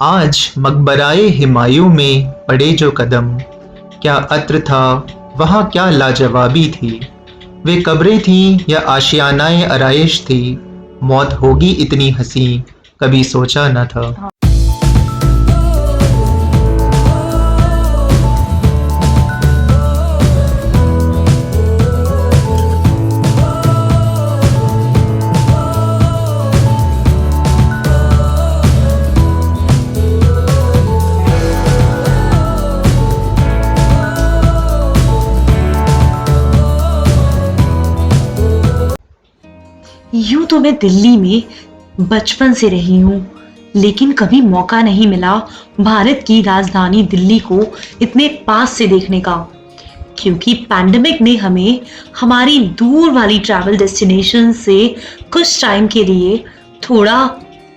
आज मकबराए हुमायूं में पड़े जो कदम, क्या अत्र था वहाँ क्या लाजवाबी थी। वे कब्रें थीं या आशियानाए आराइश थी, मौत होगी इतनी हसी कभी सोचा न था। यूं तो मैं दिल्ली में बचपन से रही हूँ, लेकिन कभी मौका नहीं मिला भारत की राजधानी दिल्ली को इतने पास से देखने का। क्योंकि पैंडेमिक ने हमें हमारी दूर वाली ट्रैवल डेस्टिनेशन से कुछ टाइम के लिए थोड़ा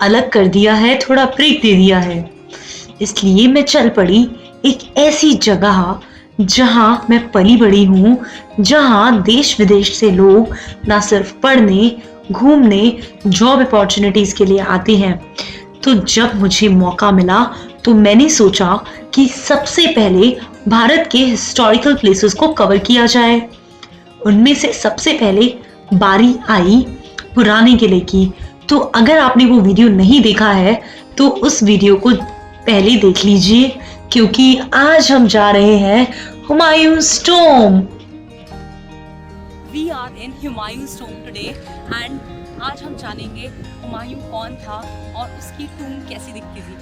अलग कर दिया है, थोड़ा ब्रेक दे दिया है। इसलिए मैं चल पड़ी एक ऐसी जगह जहां मैं पली बड़ी हूँ, जहां देश विदेश से लोग ना सिर्फ पढ़ने, घूमने, जॉब अपॉर्चुनिटीज के लिए आते हैं। तो जब मुझे मौका मिला तो मैंने सोचा कि सबसे पहले भारत के हिस्टोरिकल प्लेसेस को कवर किया जाए। उनमें से सबसे पहले बारी आई पुराने किले की। तो अगर आपने वो वीडियो नहीं देखा है तो उस वीडियो को पहले देख लीजिए, क्योंकि आज हम जा रहे हैं Humayun's tomb. We are in Humayun's tomb today and आज हम जानेंगे हुमायूं कौन था और उसकी टूम कैसी दिखती थी।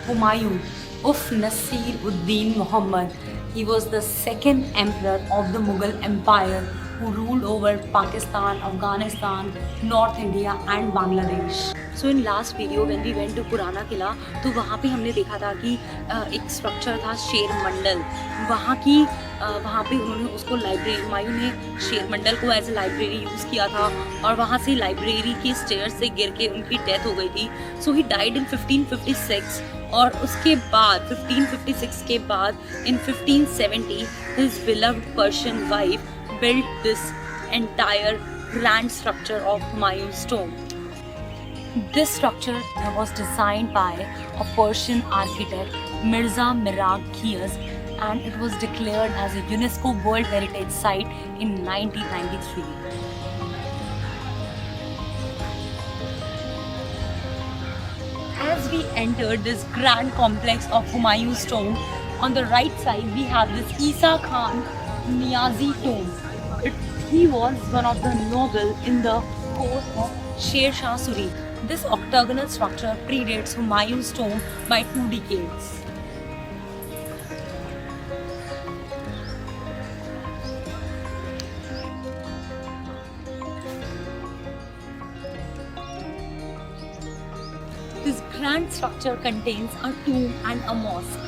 Humayun of Nasir-ud-Din Muhammad. He was the second emperor of the Mughal Empire who ruled over Pakistan, Afghanistan, North India and Bangladesh. So in last video when we went to पुराना किला, तो वहाँ पे हमने देखा था कि एक स्ट्रक्चर था शेर मंडल। वहाँ पे उन्होंने उसको लाइब्रेरी, हुमायूं ने शेर मंडल को एज ए लाइब्रेरी यूज़ किया था और वहाँ से लाइब्रेरी के स्टेयर्स से गिर के उनकी डेथ हो गई थी। सो ही डाइड इन 1556 और उसके बाद 1556 के बाद in 1570 his beloved Persian wife built this entire grand structure of Humayun's tomb. This structure was designed by a Persian architect Mirza Mirag Ghiyas and it was declared as a UNESCO World Heritage Site in 1993. As we entered this grand complex of Humayun's tomb, on the right side we have this Isa Khan Niazi tomb. He was one of the nobles in the court of Sher Shah Suri. This octagonal structure predates Humayun's tomb by 2 decades. This grand structure contains a tomb and a mosque.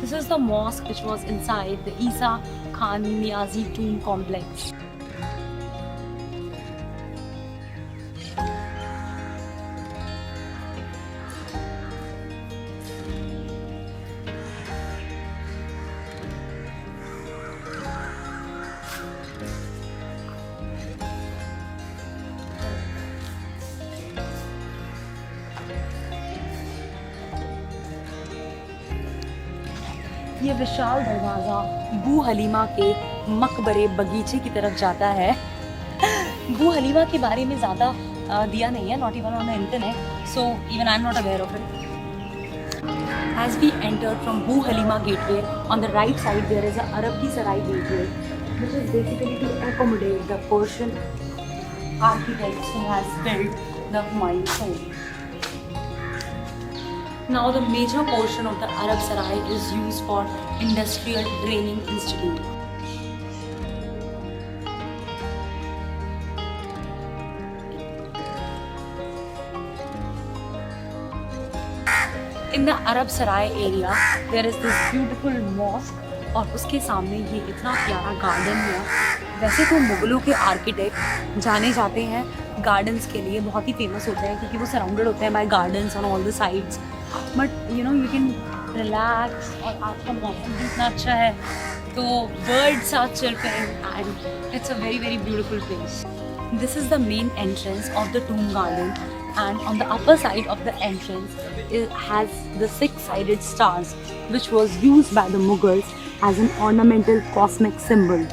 This is the mosque which was inside the Isa Khan Niazi tomb complex. ये विशाल दरवाज़ा बू हलीमा के मकबरे बगीचे की तरफ जाता है। बू हलीमा के बारे में ज़्यादा दिया नहीं है, not even on the internet, so even I am not aware of it. As we entered from Boo Halima Gateway, on the right side there is a Arab Ki Sarai Gateway, which is basically to accommodate the Persian architects who has built the Humayun Tomb. Now the major portion of the Arab Sarai is used for Industrial Training Institute. In the Arab Sarai area, there is this beautiful mosque और उसके सामने ये इतना प्यारा garden है। वैसे तो मुगलों के आर्किटेक्ट जाने जाते हैं गार्डन्स के लिए, बहुत ही फेमस होते हैं क्योंकि वो सराउंडेड होते हैं by gardens on all the sides, but you know you can relax और आपका मौसम भी इतना अच्छा है तो birds are chirping and it's a very very beautiful place. This is the main entrance of the tomb garden, and on the upper side of the entrance it has the six-sided stars, which was used by the Mughals as an ornamental cosmic symbol.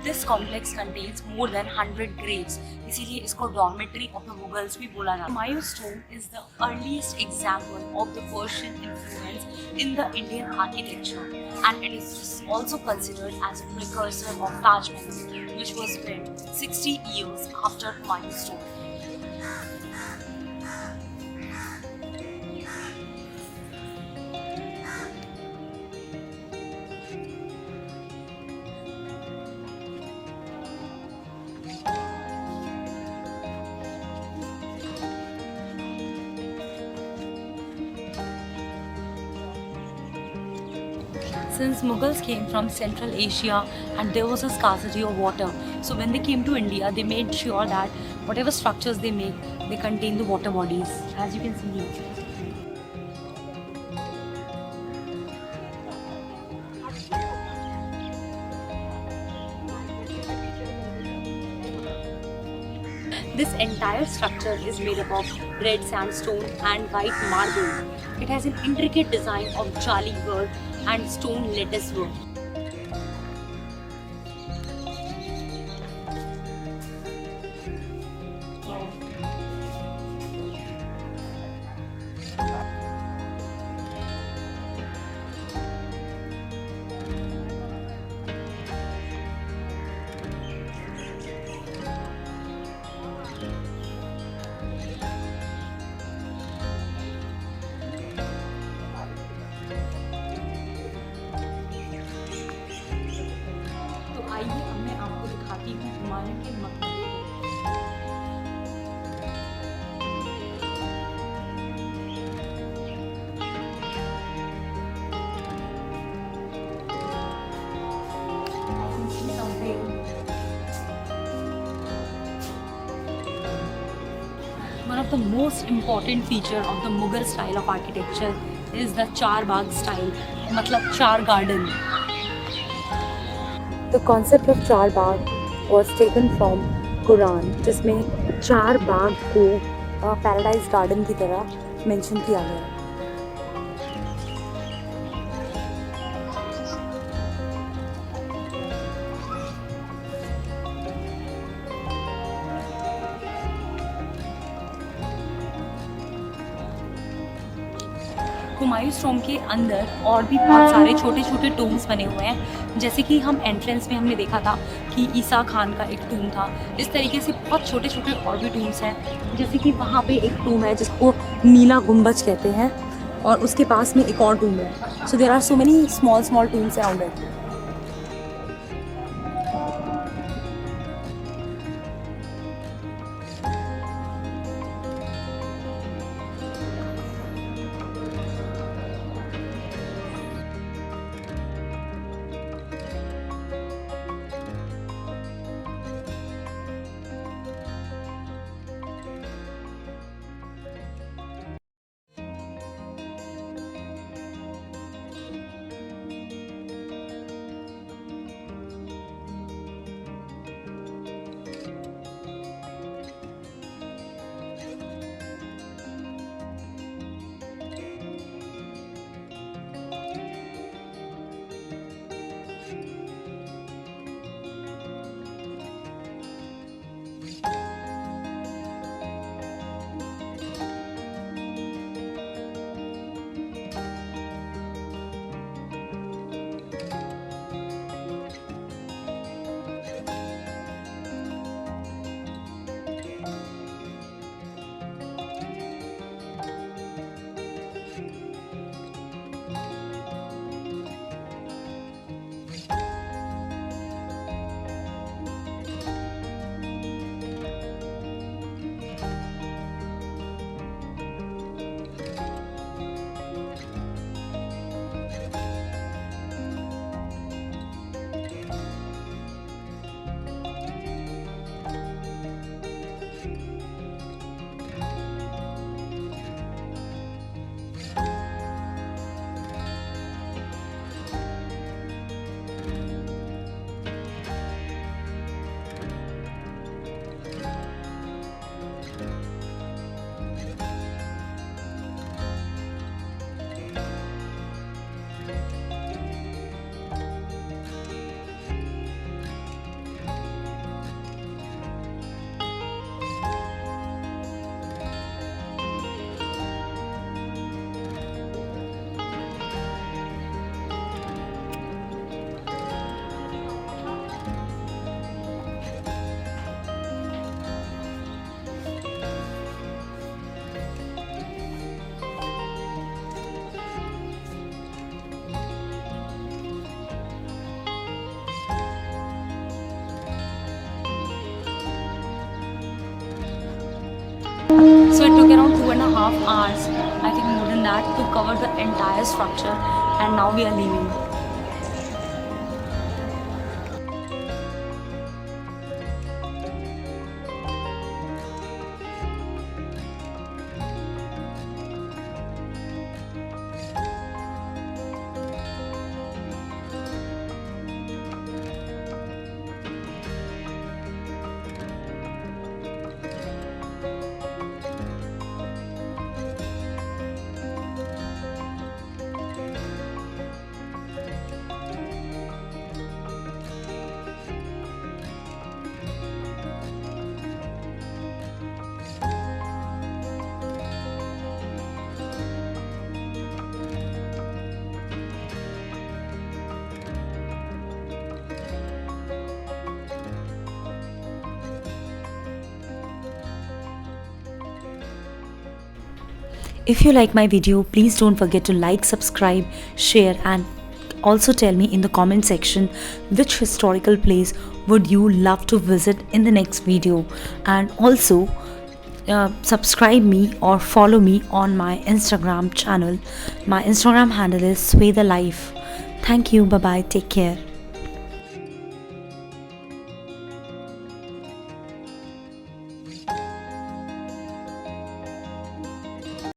This complex contains more than 100 graves, इसीलिए इसको dormitory of the Mughals भी बोला जाता है। Humayun's tomb is the earliest example of the Persian influence in the Indian architecture, and it is also considered as a precursor of Taj Mahal, which was built 60 years after Humayun's tomb. Since Mughals came from Central Asia and there was a scarcity of water, so when they came to India, they made sure that whatever structures they make, they contain the water bodies, as you can see here. This entire structure is made up of red sandstone and white marble. It has an intricate design of jali work and stone lattice work. आइए अब मैं आपको दिखाती हूँ हुमायूं के मकबरे। One of the most important feature of the Mughal style of architecture is the Char Bagh style, मतलब चार garden. The concept of चार बाग was taken from Quran, जिसमें चार बाग को पैराडाइज गार्डन की तरह मेंशन किया गया है। हुमायूं टॉम्ब के अंदर और भी बहुत सारे छोटे छोटे टूम्स बने हुए हैं, जैसे कि हम एंट्रेंस में हमने देखा था कि ईसा खान का एक टूम था। इस तरीके से बहुत छोटे छोटे और भी टूम्स हैं, जैसे कि वहाँ पे एक टूम है जिसको नीला गुंबज कहते हैं, और उसके पास में एक और टूम है. So there are so many small tombs around it. So it took around 2.5 hours, I think more than that, to cover the entire structure, and now we are leaving. If you like my video, please don't forget to like, subscribe, share, and also tell me in the comment section which historical place would you love to visit in the next video. And also subscribe me or follow me on my Instagram channel. My Instagram handle is Sweda Life. Thank you. Bye bye. Take care.